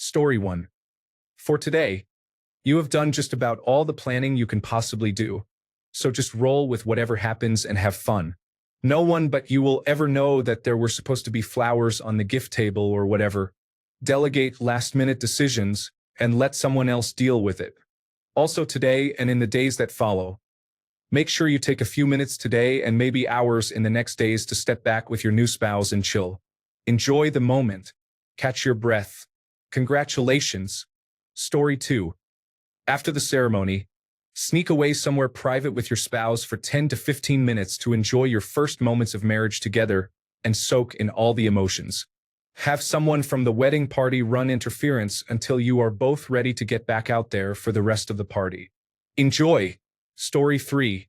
Story 1. For today, you have done just about all the planning you can possibly do. So just roll with whatever happens and have fun. No one but you will ever know that there were supposed to be flowers on the gift table or whatever. Delegate last-minute decisions and let someone else deal with it. Also today and in the days that follow, make sure you take a few minutes today and maybe hours in the next days to step back with your new spouse and chill. Enjoy the moment. Catch your breath. Congratulations. Story 2. After the ceremony, sneak away somewhere private with your spouse for 10 to 15 minutes to enjoy your first moments of marriage together and soak in all the emotions. Have someone from the wedding party run interference until you are both ready to get back out there for the rest of the party. Enjoy. Story 3.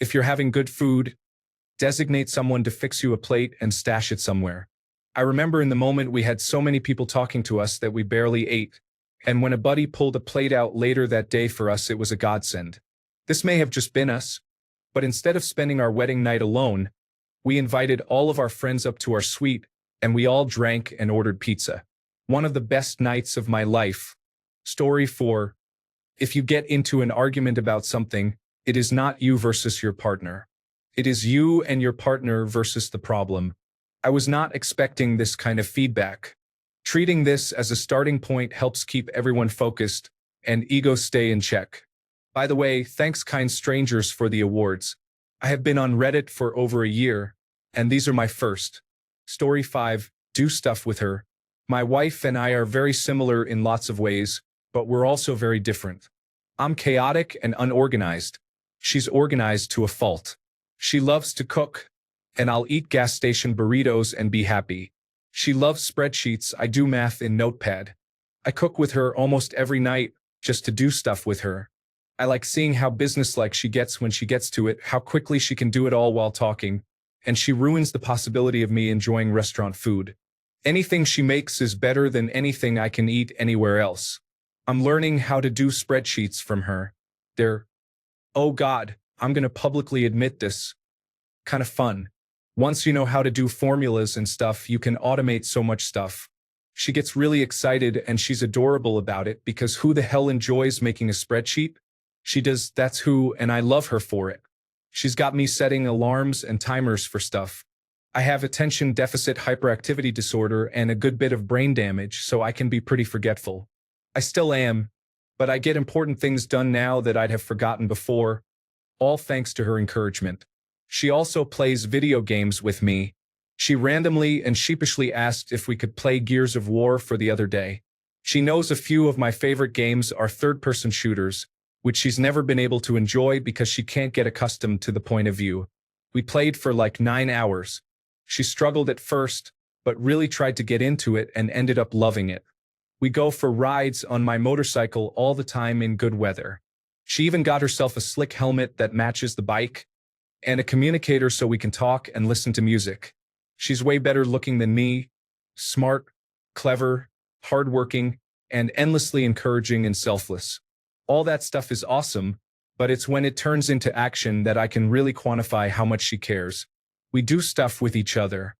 If you're having good food, designate someone to fix you a plate and stash it somewhere. I remember in the moment we had so many people talking to us that we barely ate, and when a buddy pulled a plate out later that day for us, it was a godsend. This may have just been us, but instead of spending our wedding night alone, we invited all of our friends up to our suite, and we all drank and ordered pizza. One of the best nights of my life. Story 4. If you get into an argument about something, it is not you versus your partner. It is you and your partner versus the problem. I was not expecting this kind of feedback. Treating this as a starting point helps keep everyone focused and ego stay in check. By the way, thanks kind strangers for the awards. I have been on Reddit for over a year, and these are my first. Story 5. Do stuff with her. My wife and I are very similar in lots of ways, but we're also very different. I'm chaotic and unorganized. She's organized to a fault. She loves to cook, and I'll eat gas station burritos and be happy. She loves spreadsheets. I do math in Notepad. I cook with her almost every night just to do stuff with her. I like seeing how businesslike she gets when she gets to it, how quickly she can do it all while talking, and she ruins the possibility of me enjoying restaurant food. Anything she makes is better than anything I can eat anywhere else. I'm learning how to do spreadsheets from her. They're, oh God, I'm gonna publicly admit this, kind of fun. Once you know how to do formulas and stuff, you can automate so much stuff. She gets really excited and she's adorable about it because who the hell enjoys making a spreadsheet? She does, that's who, and I love her for it. She's got me setting alarms and timers for stuff. I have attention deficit hyperactivity disorder and a good bit of brain damage, so I can be pretty forgetful. I still am, but I get important things done now that I'd have forgotten before, all thanks to her encouragement. She also plays video games with me. She randomly and sheepishly asked if we could play Gears of War for the other day. She knows a few of my favorite games are third-person shooters, which she's never been able to enjoy because she can't get accustomed to the point of view. We played for like 9 hours. She struggled at first, but really tried to get into it and ended up loving it. We go for rides on my motorcycle all the time in good weather. She even got herself a slick helmet that matches the bike, and a communicator so we can talk and listen to music. She's way better looking than me, smart, clever, hardworking, and endlessly encouraging and selfless. All that stuff is awesome, but it's when it turns into action that I can really quantify how much she cares. We do stuff with each other.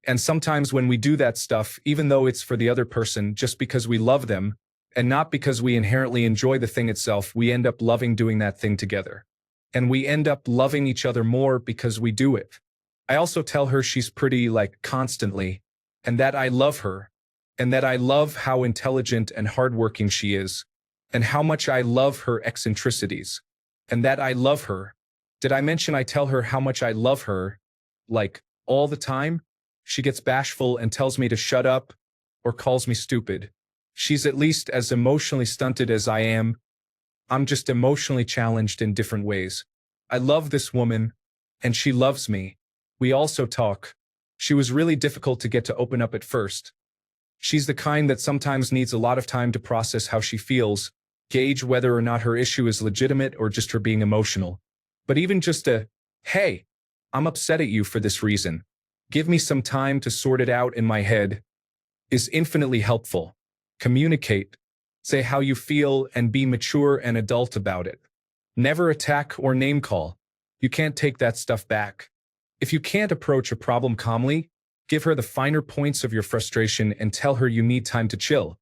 And sometimes when we do that stuff, even though it's for the other person just because we love them, and not because we inherently enjoy the thing itself, we end up loving doing that thing together. And we end up loving each other more because we do it. I also tell her she's pretty, like, constantly, and that I love her, and that I love how intelligent and hardworking she is, and how much I love her eccentricities, and that I love her. Did I mention I tell her how much I love her, like, all the time? She gets bashful and tells me to shut up, or calls me stupid. She's at least as emotionally stunted as I am. I'm just emotionally challenged in different ways. I love this woman, and she loves me. We also talk. She was really difficult to get to open up at first. She's the kind that sometimes needs a lot of time to process how she feels, gauge whether or not her issue is legitimate or just her being emotional. But even just a, hey, I'm upset at you for this reason, give me some time to sort it out in my head, is infinitely helpful. Communicate. Say how you feel and be mature and adult about it. Never attack or name call. You can't take that stuff back. If you can't approach a problem calmly, give her the finer points of your frustration and tell her you need time to chill.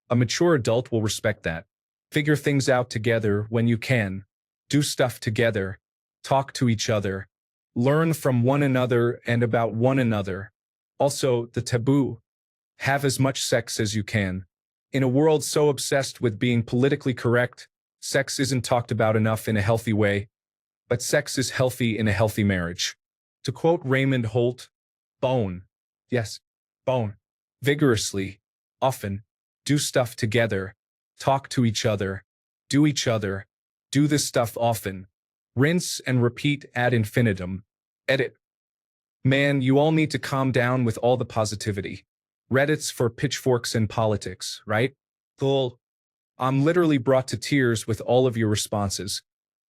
A mature adult will respect that. Figure things out together when you can. Do stuff together. Talk to each other. Learn from one another and about one another. Also, the taboo. Have as much sex as you can. In a world so obsessed with being politically correct, sex isn't talked about enough in a healthy way, but sex is healthy in a healthy marriage. To quote Raymond Holt, bone, yes, bone, vigorously, often, do stuff together, talk to each other, do this stuff often, rinse and repeat ad infinitum, edit. Man, you all need to calm down with all the positivity. Reddit's for pitchforks and politics, right? Cool. I'm literally brought to tears with all of your responses.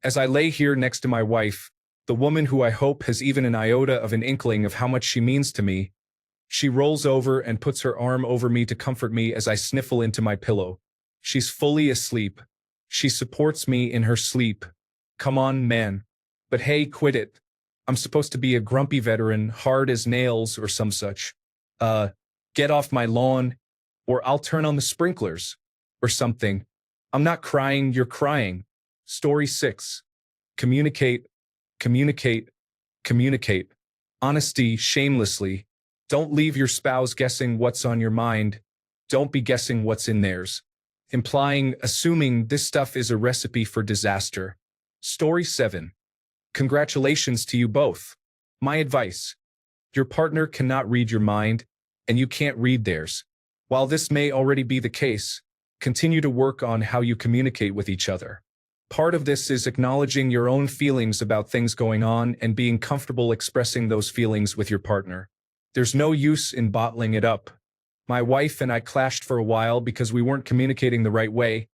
As I lay here next to my wife, the woman who I hope has even an iota of an inkling of how much she means to me, she rolls over and puts her arm over me to comfort me as I sniffle into my pillow. She's fully asleep. She supports me in her sleep. Come on, man. But hey, quit it. I'm supposed to be a grumpy veteran, hard as nails or some such. Get off my lawn, or I'll turn on the sprinklers, or something. I'm not crying, you're crying. Story 6. Communicate, communicate, communicate. Honesty, shamelessly. Don't leave your spouse guessing what's on your mind. Don't be guessing what's in theirs. Implying, assuming this stuff is a recipe for disaster. Story 7. Congratulations to you both. My advice. Your partner cannot read your mind, and you can't read theirs. While this may already be the case, continue to work on how you communicate with each other. Part of this is acknowledging your own feelings about things going on and being comfortable expressing those feelings with your partner. There's no use in bottling it up. My wife and I clashed for a while because we weren't communicating the right way,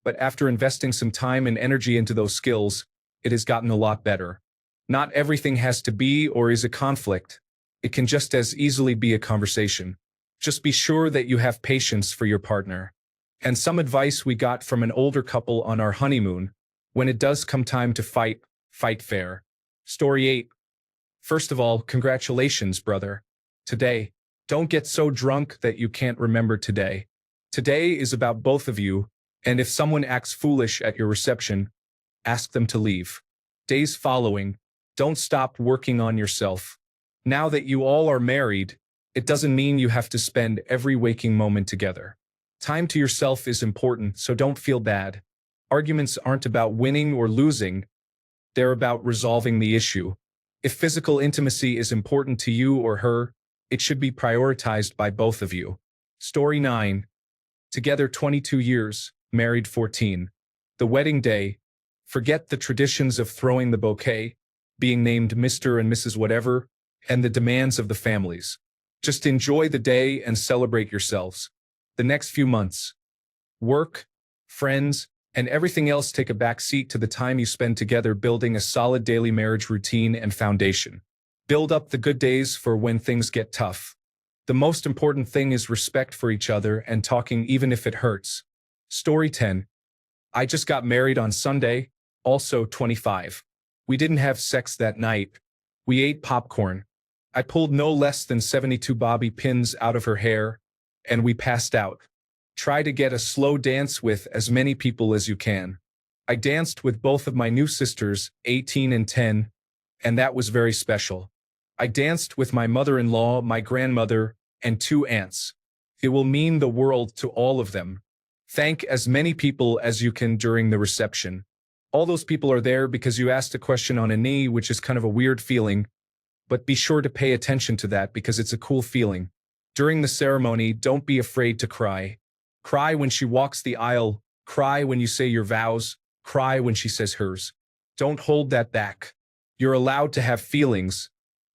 but after investing some time and energy into those skills, it has gotten a lot better. Not everything has to be or is a conflict. It can just as easily be a conversation. Just be sure that you have patience for your partner. And some advice we got from an older couple on our honeymoon: when it does come time to fight, fight fair. Story 8. First of all, congratulations, brother. Today, don't get so drunk that you can't remember today. Today is about both of you, and if someone acts foolish at your reception, ask them to leave. Days following, don't stop working on yourself. Now that you all are married, it doesn't mean you have to spend every waking moment together. Time to yourself is important, so don't feel bad. Arguments aren't about winning or losing. They're about resolving the issue. If physical intimacy is important to you or her, it should be prioritized by both of you. Story 9. Together 22 years, married 14. The wedding day. Forget the traditions of throwing the bouquet, being named Mr. and Mrs. whatever, and the demands of the families. Just enjoy the day and celebrate yourselves. The next few months. Work, friends, and everything else take a back seat to the time you spend together building a solid daily marriage routine and foundation. Build up the good days for when things get tough. The most important thing is respect for each other and talking even if it hurts. Story 10. I just got married on Sunday, also 25. We didn't have sex that night. We ate popcorn. I pulled no less than 72 bobby pins out of her hair, and we passed out. Try to get a slow dance with as many people as you can. I danced with both of my new sisters, 18 and 10, and that was very special. I danced with my mother-in-law, my grandmother, and 2 aunts. It will mean the world to all of them. Thank as many people as you can during the reception. All those people are there because you asked a question on a knee, which is kind of a weird feeling, but be sure to pay attention to that because it's a cool feeling. During the ceremony, don't be afraid to cry. Cry when she walks the aisle, cry when you say your vows, cry when she says hers. Don't hold that back. You're allowed to have feelings.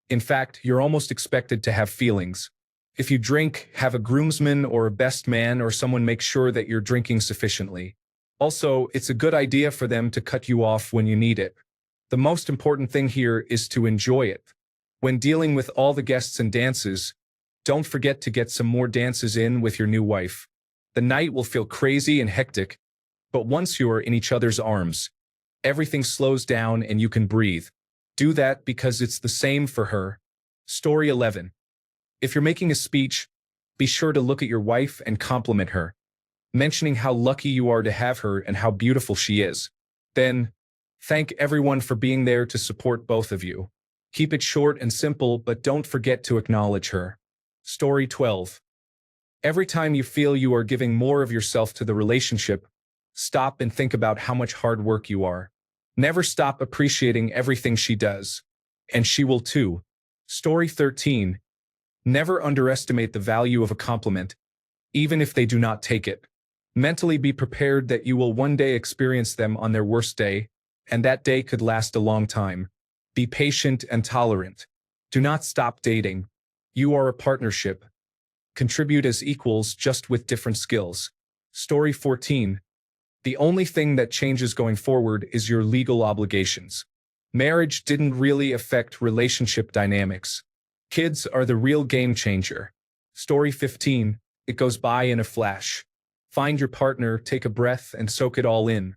In fact, you're almost expected to have feelings. If you drink, have a groomsman or a best man or someone make sure that you're drinking sufficiently. Also, it's a good idea for them to cut you off when you need it. The most important thing here is to enjoy it. When dealing with all the guests and dances, don't forget to get some more dances in with your new wife. The night will feel crazy and hectic, but once you are in each other's arms, everything slows down and you can breathe. Do that because it's the same for her. Story 11. If you're making a speech, be sure to look at your wife and compliment her. mentioning how lucky you are to have her and how beautiful she is. Then, thank everyone for being there to support both of you. Keep it short and simple, but don't forget to acknowledge her. Story 12. Every time you feel you are giving more of yourself to the relationship, stop and think about how much hard work you are. Never stop appreciating everything she does. And she will too. Story 13. Never underestimate the value of a compliment, even if they do not take it. Mentally be prepared that you will one day experience them on their worst day, and that day could last a long time. Be patient and tolerant. Do not stop dating. You are a partnership. Contribute as equals, just with different skills. Story 14. The only thing that changes going forward is your legal obligations. Marriage didn't really affect relationship dynamics. Kids are the real game changer. Story 15. It goes by in a flash. Find your partner, take a breath, and soak it all in.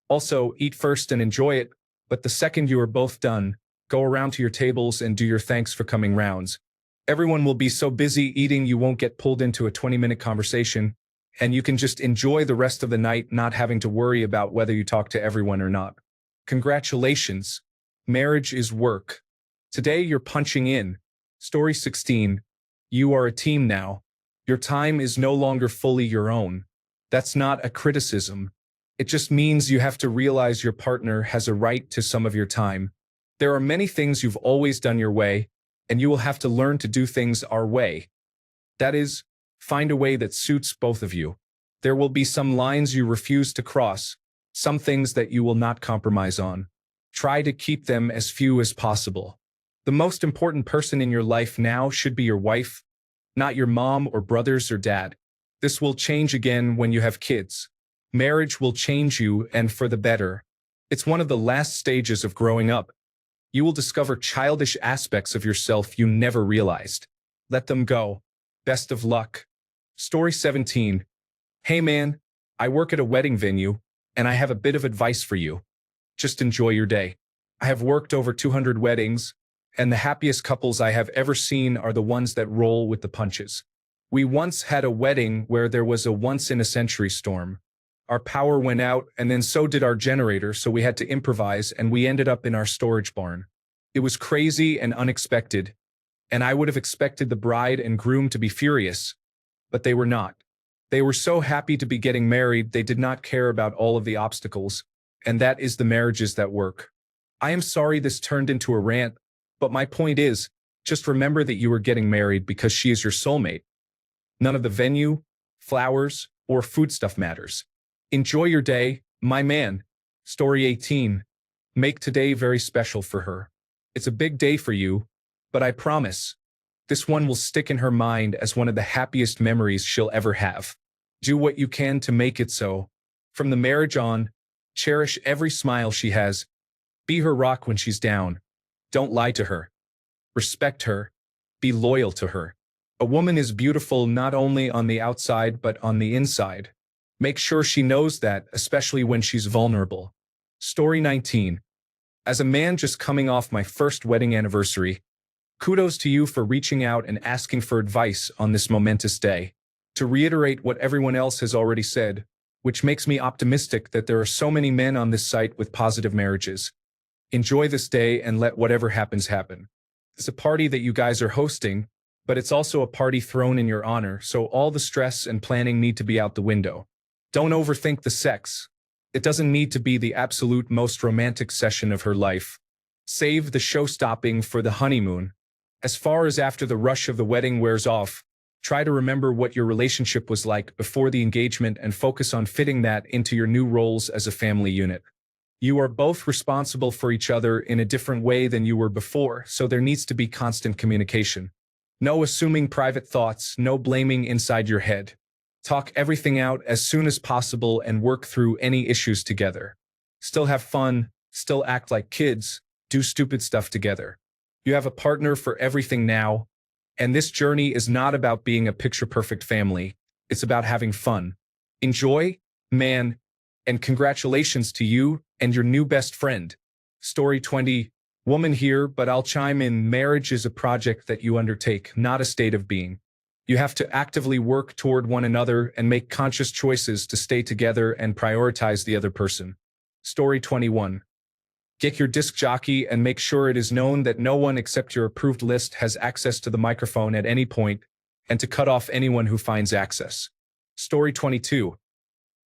Also, eat first and enjoy it, but the second you are both done, go around to your tables and do your thanks for coming rounds. Everyone will be so busy eating you won't get pulled into a 20-minute conversation, and you can just enjoy the rest of the night not having to worry about whether you talk to everyone or not. Congratulations. Marriage is work. Today you're punching in. Story 16. You are a team now. Your time is no longer fully your own. That's not a criticism. It just means you have to realize your partner has a right to some of your time. There are many things you've always done your way, and you will have to learn to do things our way. That is, find a way that suits both of you. There will be some lines you refuse to cross, some things that you will not compromise on. Try to keep them as few as possible. The most important person in your life now should be your wife, not your mom or brothers or dad. This will change again when you have kids. Marriage will change you, and for the better. It's one of the last stages of growing up. You will discover childish aspects of yourself you never realized. Let them go. Best of luck. Story 17. Hey man, I work at a wedding venue, and I have a bit of advice for you. Just enjoy your day. I have worked over 200 weddings, and the happiest couples I have ever seen are the ones that roll with the punches. We once had a wedding where there was a once-in-a-century storm. Our power went out, and then so did our generator, so we had to improvise, and we ended up in our storage barn. It was crazy and unexpected, and I would have expected the bride and groom to be furious, but they were not. They were so happy to be getting married, they did not care about all of the obstacles, and that is the marriages that work. I am sorry this turned into a rant, but my point is, just remember that you are getting married because she is your soulmate. None of the venue, flowers, or foodstuff matters. Enjoy your day, my man. Story 18. Make today very special for her. It's a big day for you, but I promise, this one will stick in her mind as one of the happiest memories she'll ever have. Do what you can to make it so. From the marriage on, cherish every smile she has. Be her rock when she's down. Don't lie to her. Respect her. Be loyal to her. A woman is beautiful not only on the outside but on the inside. Make sure she knows that, especially when she's vulnerable. Story 19. As a man just coming off my first wedding anniversary, kudos to you for reaching out and asking for advice on this momentous day. To reiterate what everyone else has already said, which makes me optimistic that there are so many men on this site with positive marriages. Enjoy this day and let whatever happens happen. It's a party that you guys are hosting, but it's also a party thrown in your honor, so all the stress and planning need to be out the window. Don't overthink the sex. It doesn't need to be the absolute most romantic session of her life. Save the show-stopping for the honeymoon. As far as after the rush of the wedding wears off, try to remember what your relationship was like before the engagement and focus on fitting that into your new roles as a family unit. You are both responsible for each other in a different way than you were before, so there needs to be constant communication. No assuming private thoughts, no blaming inside your head. Talk everything out as soon as possible and work through any issues together. Still have fun, still act like kids, do stupid stuff together. You have a partner for everything now, and this journey is not about being a picture-perfect family. It's about having fun. Enjoy, man, and congratulations to you and your new best friend. Story 20. Woman here, but I'll chime in. Marriage is a project that you undertake, not a state of being. You have to actively work toward one another and make conscious choices to stay together and prioritize the other person. Story 21. Get your disc jockey and make sure it is known that no one except your approved list has access to the microphone at any point, and to cut off anyone who finds access. Story 22.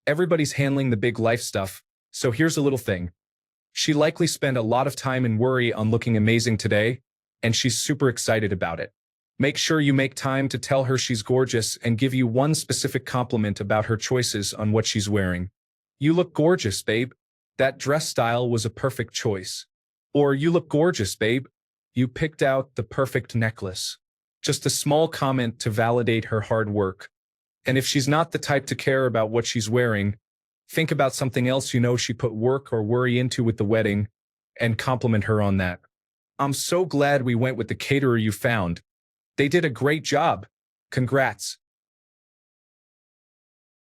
Everybody's handling the big life stuff, so here's a little thing. She likely spent a lot of time and worry on looking amazing today, and she's super excited about it. Make sure you make time to tell her she's gorgeous and give you one specific compliment about her choices on what she's wearing. You look gorgeous, babe. That dress style was a perfect choice. Or you look gorgeous, babe. You picked out the perfect necklace. Just a small comment to validate her hard work. And if she's not the type to care about what she's wearing, think about something else you know she put work or worry into with the wedding, and compliment her on that. I'm so glad we went with the caterer you found. They did a great job. Congrats.